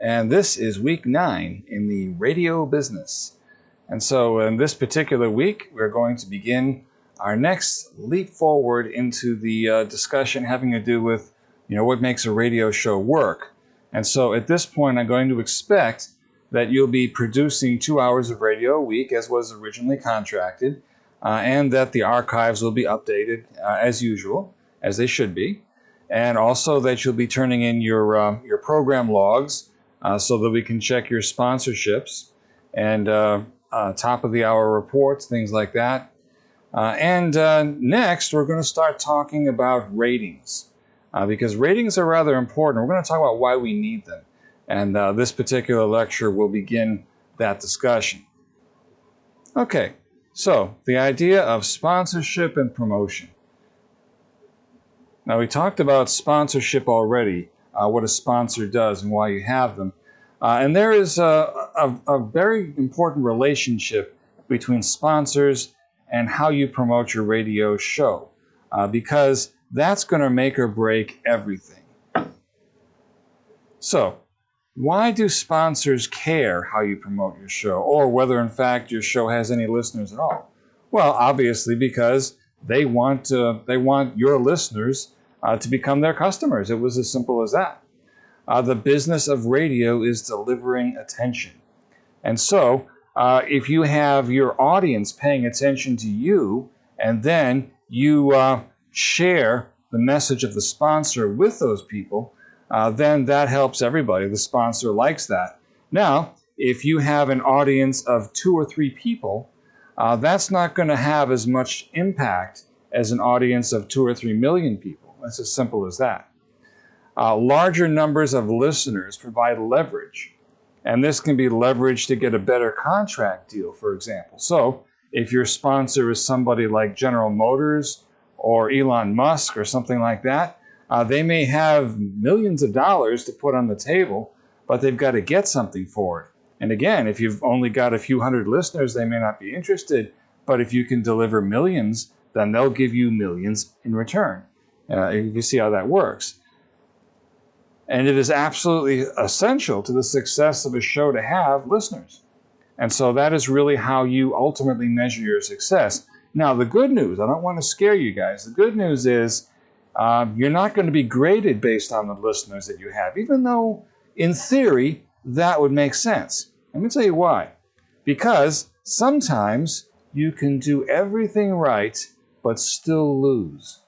and this is week 9 in the radio business. And so in this particular week, we're going to begin our next leap forward into the discussion having to do with, what makes a radio show work. And so at this point, I'm going to expect that you'll be producing 2 hours of radio a week as was originally contracted, and that the archives will be updated as usual, as they should be. And also that you'll be turning in your program logs so that we can check your sponsorships and top of the hour reports, things like that. And next, we're going to start talking about ratings because ratings are rather important. We're going to talk about why we need them. And this particular lecture will begin that discussion. Okay, so the idea of sponsorship and promotion. Now, we talked about sponsorship already, what a sponsor does and why you have them. And there is a very important relationship between sponsors and how you promote your radio show, because that's going to make or break everything. So, why do sponsors care how you promote your show, or whether in fact your show has any listeners at all? Well, obviously because they want your listeners to become their customers. It was as simple as that. The business of radio is delivering attention. And so if you have your audience paying attention to you, and then you share the message of the sponsor with those people, then that helps everybody. The sponsor likes that. Now, if you have an audience of 2 or 3 people, that's not going to have as much impact as an audience of 2 or 3 million people. It's as simple as that. Larger numbers of listeners provide leverage, and this can be leverage to get a better contract deal, for example. So if your sponsor is somebody like General Motors or Elon Musk or something like that, they may have millions of dollars to put on the table, but they've got to get something for it. And again, if you've only got a few hundred listeners, they may not be interested, but if you can deliver millions, then they'll give you millions in return. You see how that works. And it is absolutely essential to the success of a show to have listeners. And so that is really how you ultimately measure your success. Now, the good news, I don't want to scare you guys. The good news is you're not going to be graded based on the listeners that you have, even though in theory that would make sense. Let me tell you why. Because sometimes you can do everything right but still lose.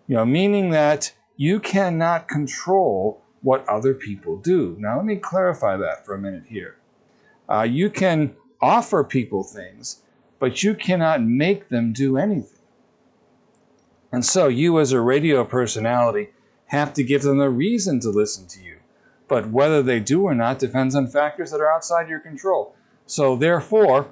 Meaning that you cannot control what other people do. Now, let me clarify that for a minute here. You can offer people things, but you cannot make them do anything. And so you as a radio personality have to give them a reason to listen to you. But whether they do or not depends on factors that are outside your control. So therefore,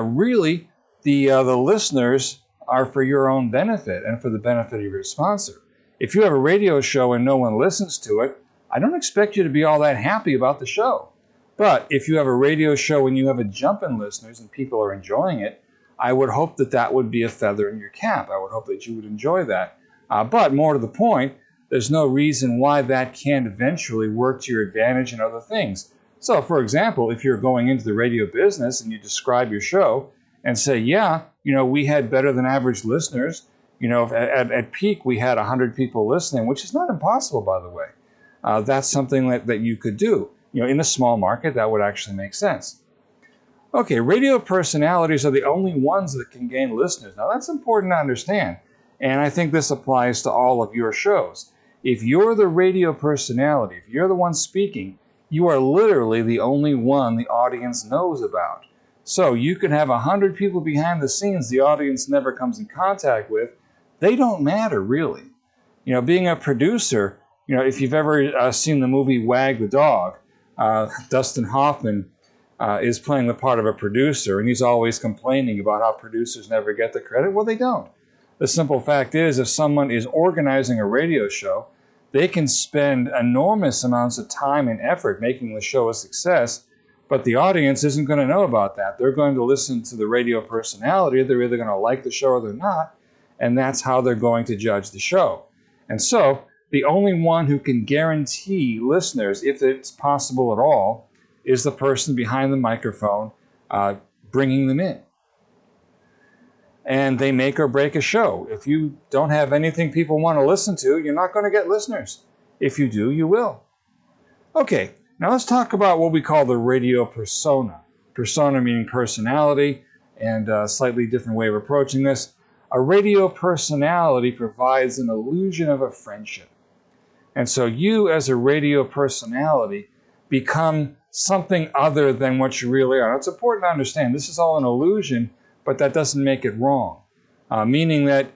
really, the listeners are for your own benefit and for the benefit of your sponsor. If you have a radio show and no one listens to it, I don't expect you to be all that happy about the show. But if you have a radio show and you have a jump in listeners and people are enjoying it, I would hope that that would be a feather in your cap. I would hope that you would enjoy that. But more to the point, there's no reason why that can't eventually work to your advantage in other things. So, for example, if you're going into the radio business and you describe your show and say, yeah, we had better than average listeners. At peak, we had 100 people listening, which is not impossible, by the way. That's something that you could do. In a small market, that would actually make sense. Okay, radio personalities are the only ones that can gain listeners. Now, that's important to understand. And I think this applies to all of your shows. If you're the radio personality, if you're the one speaking, you are literally the only one the audience knows about. So you can have 100 people behind the scenes the audience never comes in contact with. They don't matter, really. Being a producer, if you've ever seen the movie Wag the Dog, Dustin Hoffman is playing the part of a producer, and he's always complaining about how producers never get the credit. Well, they don't. The simple fact is, if someone is organizing a radio show, they can spend enormous amounts of time and effort making the show a success, but the audience isn't going to know about that. They're going to listen to the radio personality. They're either going to like the show or they're not, and that's how they're going to judge the show. And so the only one who can guarantee listeners, if it's possible at all, is the person behind the microphone bringing them in. And they make or break a show. If you don't have anything people want to listen to, you're not going to get listeners. If you do, you will. Okay, now let's talk about what we call the radio persona. Persona meaning personality, and a slightly different way of approaching this. A radio personality provides an illusion of a friendship. And so you, as a radio personality, become something other than what you really are. Now, it's important to understand this is all an illusion, but that doesn't make it wrong. Meaning that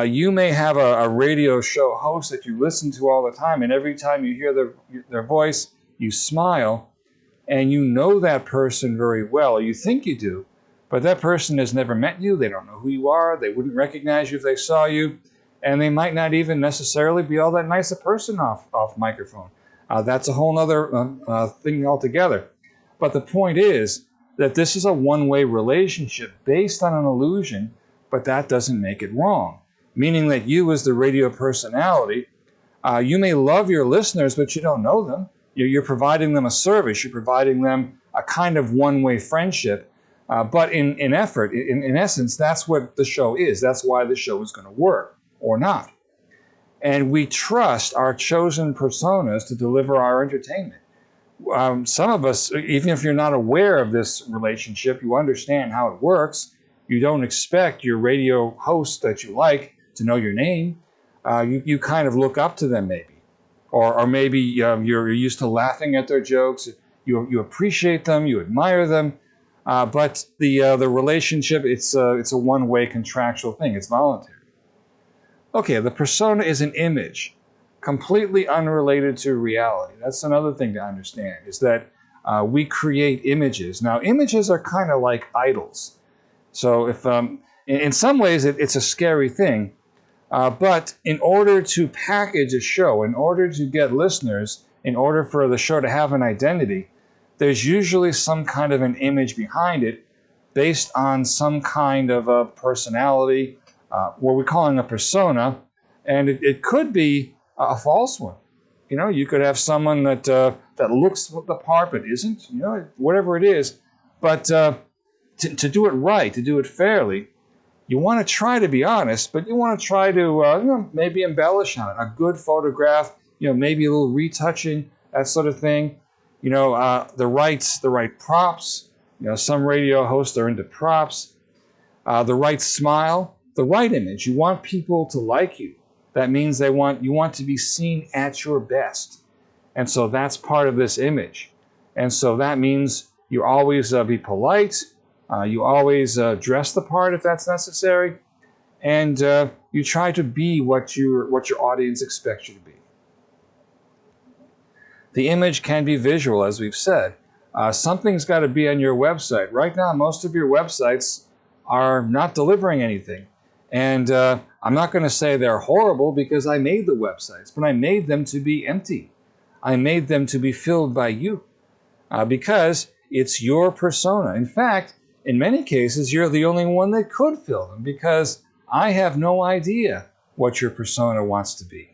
you may have a radio show host that you listen to all the time, and every time you hear their voice, you smile, and you know that person very well, or you think you do, but that person has never met you, they don't know who you are, they wouldn't recognize you if they saw you, and they might not even necessarily be all that nice a person off microphone. That's a whole other thing altogether. But the point is that this is a one-way relationship based on an illusion, but that doesn't make it wrong. Meaning that you, as the radio personality, you may love your listeners, but you don't know them. You're providing them a service. You're providing them a kind of one-way friendship. But in essence, that's what the show is. That's why the show is going to work or not. And we trust our chosen personas to deliver our entertainment. Some of us, even if you're not aware of this relationship, you understand how it works. You don't expect your radio host that you like to know your name. You kind of look up to them maybe. Or maybe you're used to laughing at their jokes. You appreciate them, you admire them. But the relationship, it's a one-way contractual thing. It's voluntary. Okay, the persona is an image, completely unrelated to reality. That's another thing to understand, is that we create images. Now, images are kind of like idols. So if in some ways it's a scary thing, but in order to package a show, in order to get listeners, in order for the show to have an identity, there's usually some kind of an image behind it based on some kind of a personality, what we're calling a persona, and it could be a false one. You know, you could have someone that looks the part but isn't, you know, whatever it is. But to do it right, to do it fairly, you want to try to be honest, but you want to try to maybe embellish on it. A good photograph, maybe a little retouching, that sort of thing. The right props. Some radio hosts are into props. The right smile, the right image. You want people to like you. That means you want to be seen at your best. And so that's part of this image. And so that means you always be polite. You always dress the part if that's necessary. And you try to be what your audience expects you to be. The image can be visual, as we've said. Something's got to be on your website. Right now, most of your websites are not delivering anything. And I'm not going to say they're horrible because I made the websites, but I made them to be empty. I made them to be filled by you because it's your persona. In fact, in many cases, you're the only one that could fill them because I have no idea what your persona wants to be.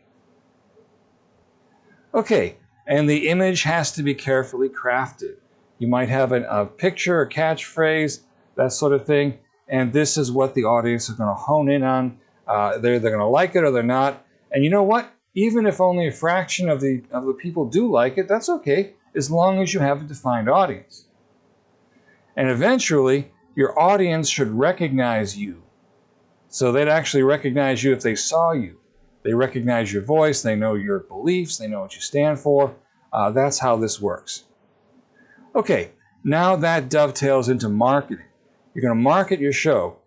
Okay, and the image has to be carefully crafted. You might have a picture, a catchphrase, that sort of thing, and this is what the audience is going to hone in on. They're going to like it or they're not. And you know what? Even if only a fraction of the people do like it, that's okay, as long as you have a defined audience. And eventually, your audience should recognize you. So they'd actually recognize you if they saw you. They recognize your voice, they know your beliefs, they know what you stand for. That's how this works. Okay, now that dovetails into marketing. You're going to market your show.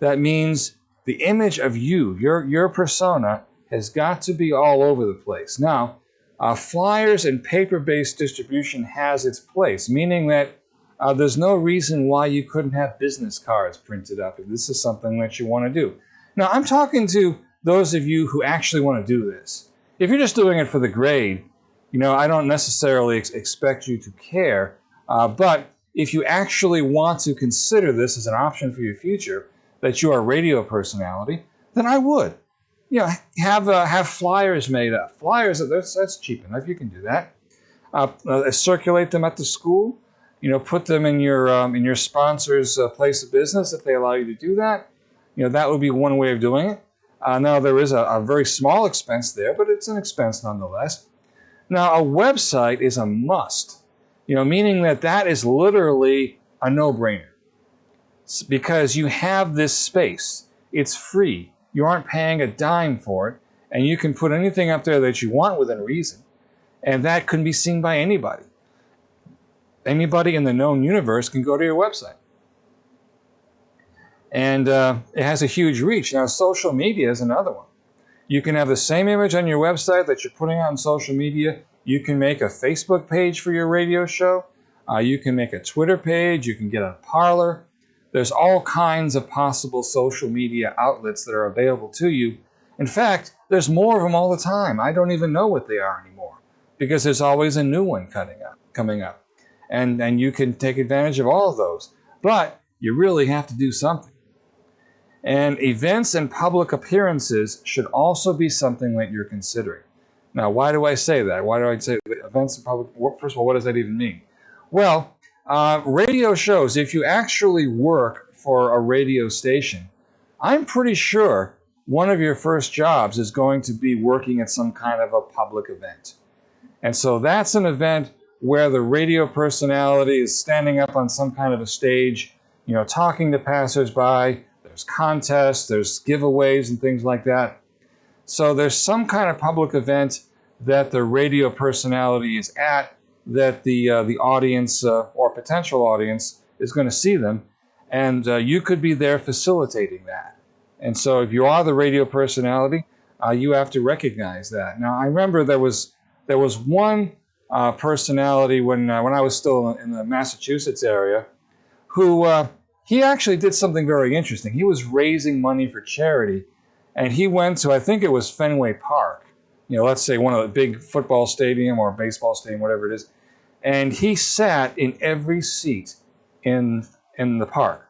That means the image of you, your persona, has got to be all over the place. Now, flyers and paper-based distribution has its place, meaning that there's no reason why you couldn't have business cards printed up if this is something that you want to do. Now, I'm talking to those of you who actually want to do this. If you're just doing it for the grade, I don't necessarily expect you to care, but if you actually want to consider this as an option for your future, that you are a radio personality, then I would. you know, have flyers made up. Flyers, that's cheap enough. You can do that. Circulate them at the school. You know, put them in your sponsor's place of business if they allow you to do that. You know, that would be one way of doing it. Now there is a very small expense there, but it's an expense nonetheless. Now a website is a must. You know, meaning that is literally a no-brainer because you have this space. It's free. You aren't paying a dime for it, and you can put anything up there that you want within reason, and that can be seen by anybody. Anybody in the known universe can go to your website. And it has a huge reach. Now, social media is another one. You can have the same image on your website that you're putting out on social media. You can make a Facebook page for your radio show. You can make a Twitter page. You can get a Parler. There's all kinds of possible social media outlets that are available to you. In fact, there's more of them all the time. I don't even know what they are anymore because there's always a new one coming up. And you can take advantage of all of those. But you really have to do something. And events and public appearances should also be something that you're considering. Now, why do I say that? Why do I say events and public? First of all, what does that even mean? Well, radio shows, if you actually work for a radio station, I'm pretty sure one of your first jobs is going to be working at some kind of a public event. And so that's an event where the radio personality is standing up on some kind of a stage, you know, talking to passersby. There's contests, there's giveaways and things like that. So there's some kind of public event that the radio personality is at that the audience or potential audience is going to see them, and you could be there facilitating that. And so if you are the radio personality, you have to recognize that. Now, I remember there was one personality when I was still in the Massachusetts area who he actually did something very interesting. He was raising money for charity, and he went to, I think it was Fenway Park, you know, let's say one of the big football stadium or baseball stadium, whatever it is, and he sat in every seat in the park.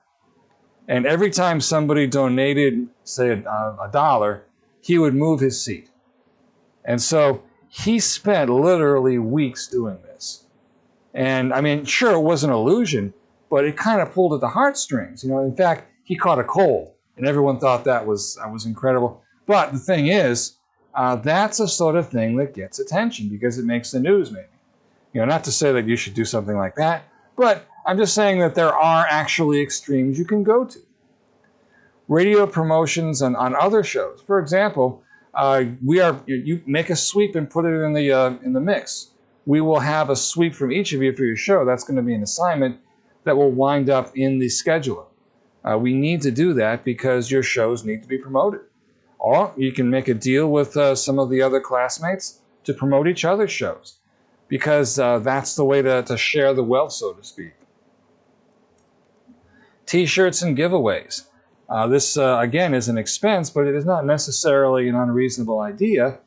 And every time somebody donated, say, a dollar, he would move his seat. And so he spent literally weeks doing this. And I mean, sure, it was an illusion, but it kind of pulled at the heartstrings. You know, in fact, he caught a cold, and everyone thought that was incredible. But the thing is, that's a sort of thing that gets attention because it makes the news, maybe. You know, not to say that you should do something like that, but I'm just saying that there are actually extremes you can go to. Radio promotions on other shows. For example, you make a sweep and put it in the mix. We will have a sweep from each of you for your show. That's going to be an assignment that will wind up in the scheduler. We need to do that because your shows need to be promoted. Or you can make a deal with some of the other classmates to promote each other's shows, because that's the way to share the wealth, so to speak. T-shirts and giveaways. This, again, is an expense, but it is not necessarily an unreasonable idea.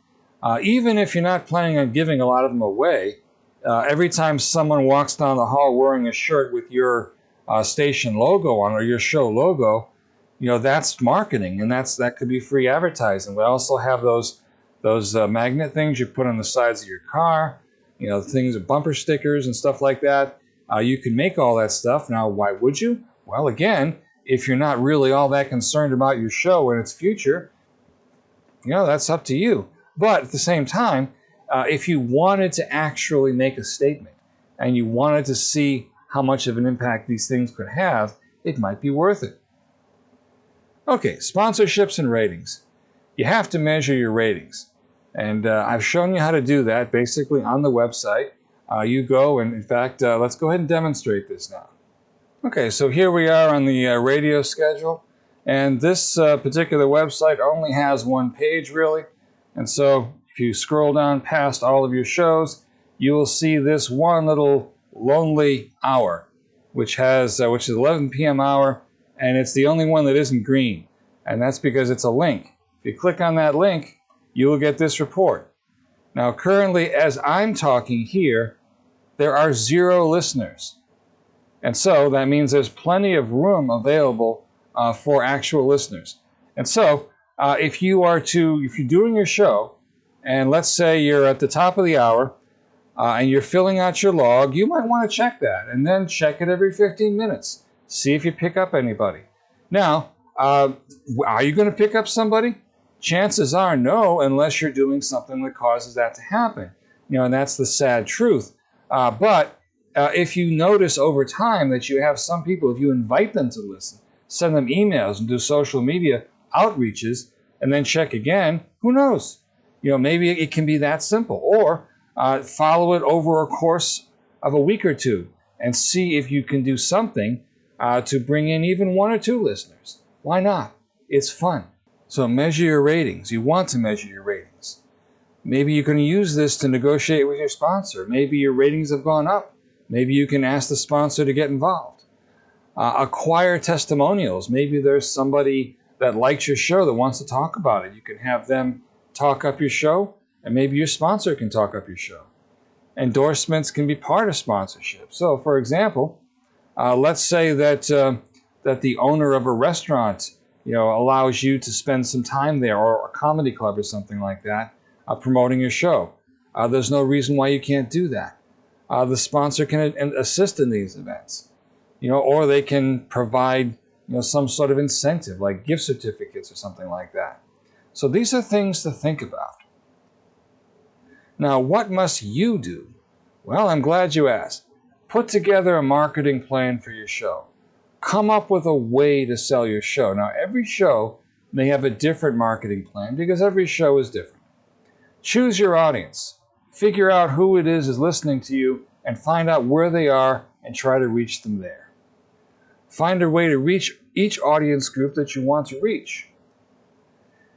Even if you're not planning on giving a lot of them away, every time someone walks down the hall wearing a shirt with your station logo on or your show logo, you know, that's marketing, and that could be free advertising. We also have those magnet things you put on the sides of your car, you know, things with bumper stickers and stuff like that. You can make all that stuff. Now, why would you? Well, again, if you're not really all that concerned about your show and its future, you know, that's up to you. But at the same time, if you wanted to actually make a statement and you wanted to see how much of an impact these things could have, it might be worth it. Okay, sponsorships and ratings. You have to measure your ratings. And I've shown you how to do that basically on the website. You go, and in fact, let's go ahead and demonstrate this now. Okay, so here we are on the radio schedule. And this particular website only has one page, really. And so if you scroll down past all of your shows, you will see this one little lonely hour, which is 11 p.m. hour, and it's the only one that isn't green. And that's because it's a link. If you click on that link, you will get this report. Now, currently, as I'm talking here, there are 0 listeners. And so that means there's plenty of room available for actual listeners. And so if you're doing your show, and let's say you're at the top of the hour, and you're filling out your log, you might want to check that, and then check it every 15 minutes. See if you pick up anybody. Now, are you going to pick up somebody? Chances are no, unless you're doing something that causes that to happen. And that's the sad truth. But if you notice over time that you have some people, if you invite them to listen, send them emails and do social media outreaches, and then check again, who knows? Maybe it can be that simple. Or follow it over a course of a week or two and see if you can do something to bring in even 1 or 2 listeners. Why not? It's fun. So measure your ratings. You want to measure your ratings. Maybe you can use this to negotiate with your sponsor. Maybe your ratings have gone up. Maybe you can ask the sponsor to get involved. Acquire testimonials. Maybe there's somebody that likes your show that wants to talk about it. You can have them talk up your show, and maybe your sponsor can talk up your show. Endorsements can be part of sponsorship. So, for example, let's say that the owner of a restaurant, allows you to spend some time there, or a comedy club or something like that, promoting your show. There's no reason why you can't do that. The sponsor can assist in these events, or they can provide, some sort of incentive, like gift certificates or something like that. So these are things to think about. Now, what must you do? Well, I'm glad you asked. Put together a marketing plan for your show. Come up with a way to sell your show. Now, every show may have a different marketing plan because every show is different. Choose your audience. Figure out who it is listening to you and find out where they are and try to reach them there. Find a way to reach each audience group that you want to reach.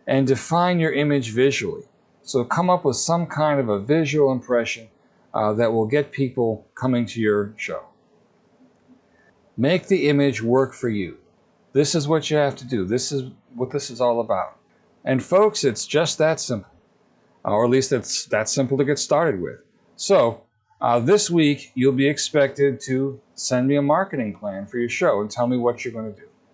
And define your image visually. So come up with some kind of a visual impression that will get people coming to your show. Make the image work for you. This is what you have to do. This is what this is all about. And folks, it's just that simple. Or at least it's that simple to get started with. So this week, you'll be expected to send me a marketing plan for your show and tell me what you're going to do.